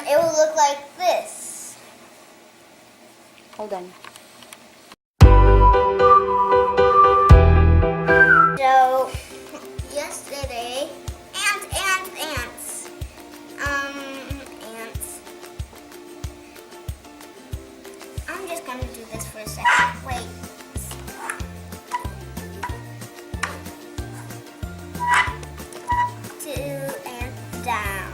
it will look like this. Hold on. So, yesterday, ants. Ants. I'm just gonna do this for a second. Wait. Two ants down.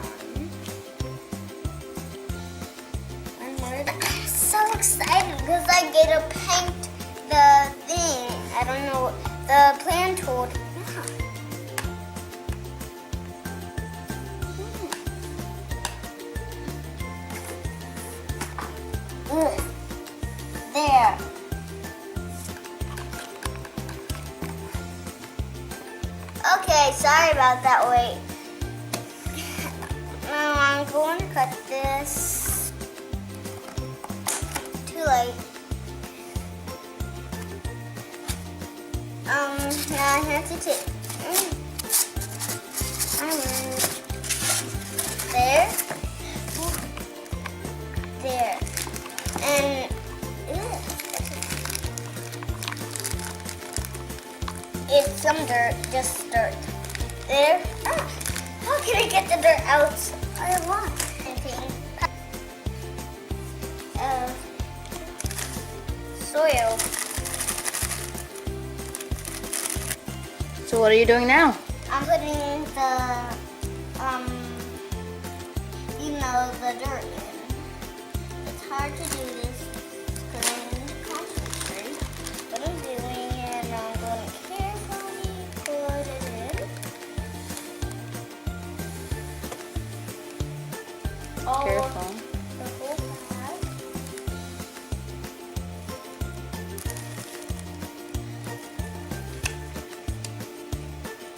One more. I'm so excited because I get to paint the thing. I don't know what the plan told. There. Okay, sorry about that. Wait. Now I'm going to cut this. Too late. Now I have to take. There. There. And it's some dirt, just dirt. There. How can I get the dirt out? I want soil. So what are you doing now? I'm putting the the dirt in. It's hard to do this because I need to concentrate what I'm doing, and I'm going to carefully put it in. Careful. The whole bag.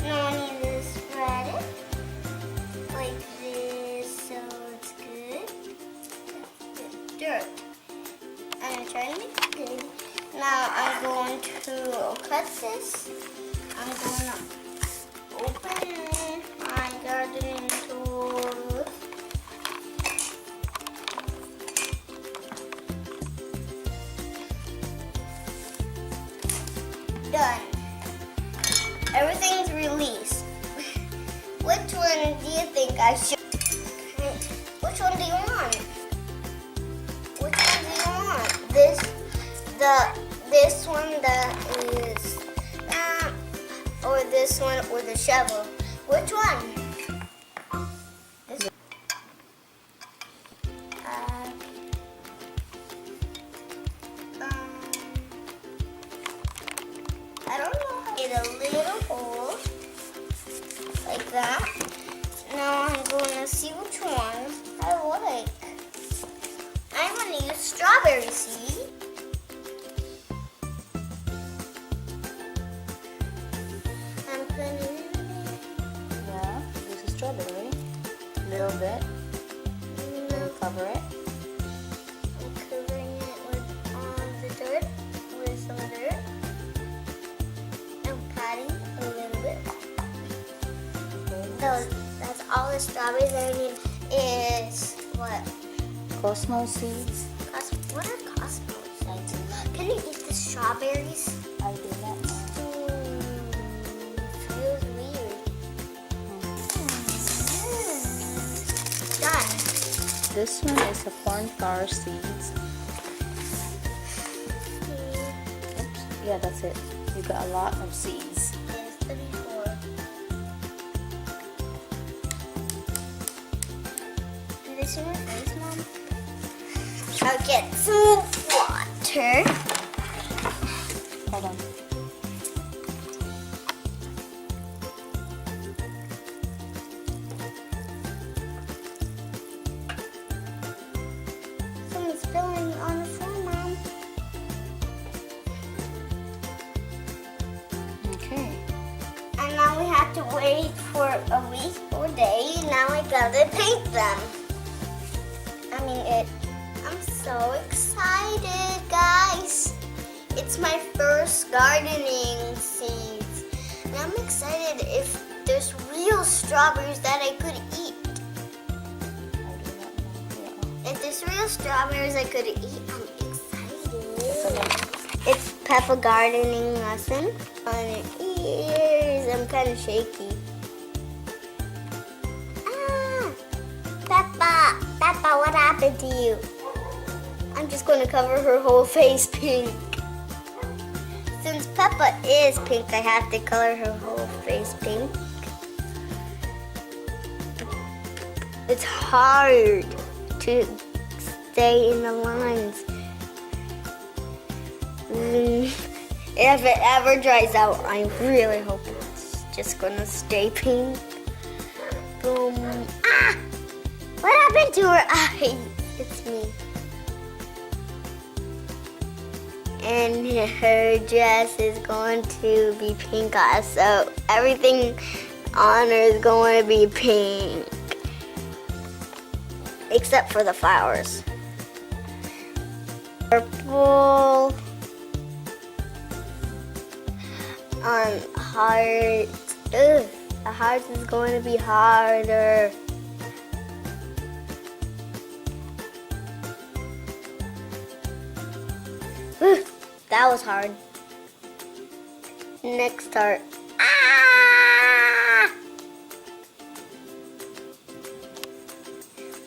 Now I need to spread it like this so it's good. Dirt. I'm trying to make it good. Now I'm going to cut this. I'm going to open my gardening tools. Done. Everything's released. Which one do you think I should? Which one do you want? Which one do you want? This one that is, or this one with a shovel? Which one? This one. I don't know how to get a little hole like that. Now I'm going to see which one I like. I'm going to use strawberry seed. I'm putting it in there. Yeah, this is strawberry. A little bit. Then cover it. I'm covering it with the dirt, with some dirt. I'm patting a little bit. So that's all the strawberries I need is what? Cosmo seeds. What are cosmos? Can you eat the strawberries? I do not know. Feels weird. Done. This one is the cornflower seeds. Oops. Yeah, that's it. You got a lot of seeds. Yes, 34. Did they see my face, Mom? I'll get some water. Hold on. Someone's spilling on the floor, Mom. Okay. And now we have to wait for a week or day. Now I gotta paint them. I'm so excited, guys. It's my first gardening seeds. And I'm excited if there's real strawberries that I could eat. I do not know. there's real strawberries I could eat. I'm It's excited. okay. It's Peppa gardening lesson. On her ears, I'm kind of shaky. Peppa, what happened to you? I'm just going to cover her whole face pink. Since Peppa is pink, I have to color her whole face pink. It's hard to stay in the lines. If it ever dries out, I really hope it's just gonna stay pink. Boom. Ah! What happened to her eye? It's me. And her dress is going to be pink also. Everything on her is going to be pink. Except for the flowers. Purple. On heart. Ugh, the heart is going to be harder. That was hard. Next heart. Ah!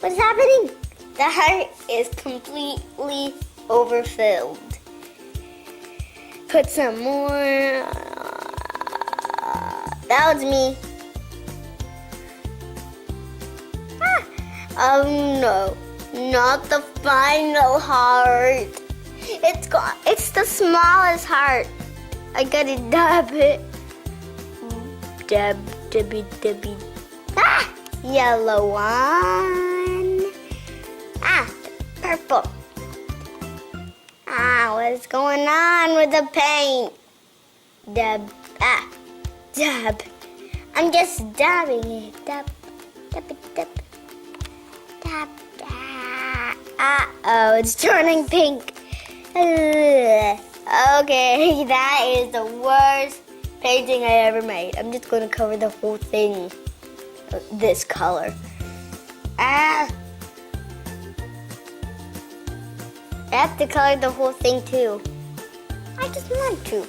What's happening? The heart is completely overfilled. Put some more. That was me. Ah. Oh no, not the final heart. It's gone. It's the smallest heart. I gotta dab it. Dab. Ah, yellow one. Ah, purple. Ah, what's going on with the paint? Dab. I'm just dabbing it. Dab. Uh-oh, it's turning pink. Okay, that is the worst painting I ever made. I'm just going to cover the whole thing this color. I have to color the whole thing too. I just want to.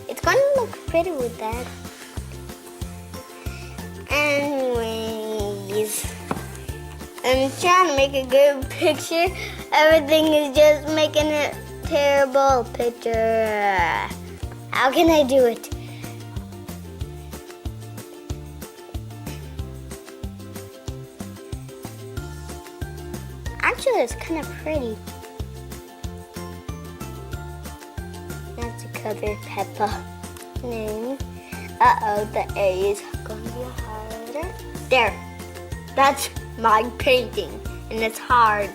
It's going to look pretty with that. Anyways, I'm trying to make a good picture. Everything is just making it terrible picture. How can I do it? Actually, it's kind of pretty. Not to cover Peppa. No. Uh-oh, the A is going to be harder. There. That's my painting, and it's hard.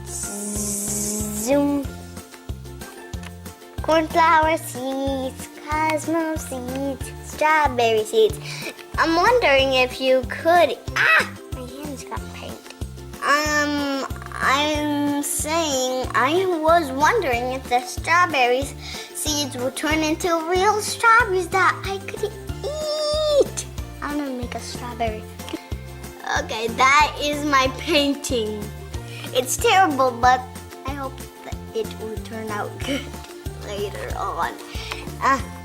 Zoom. Cornflower seeds, cosmo seeds, strawberry seeds. I'm wondering if you could. Ah, my hands got paint. I was wondering if the strawberry seeds would turn into real strawberries that I could eat. I'm gonna make a strawberry. Okay, that is my painting. It's terrible, but I hope that it will turn out good later on.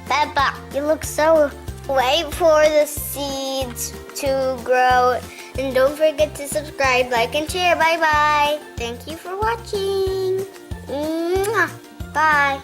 Peppa, you look so... Wait for the seeds to grow. And don't forget to subscribe, like, and share. Bye-bye. Thank you for watching. Mwah. Bye.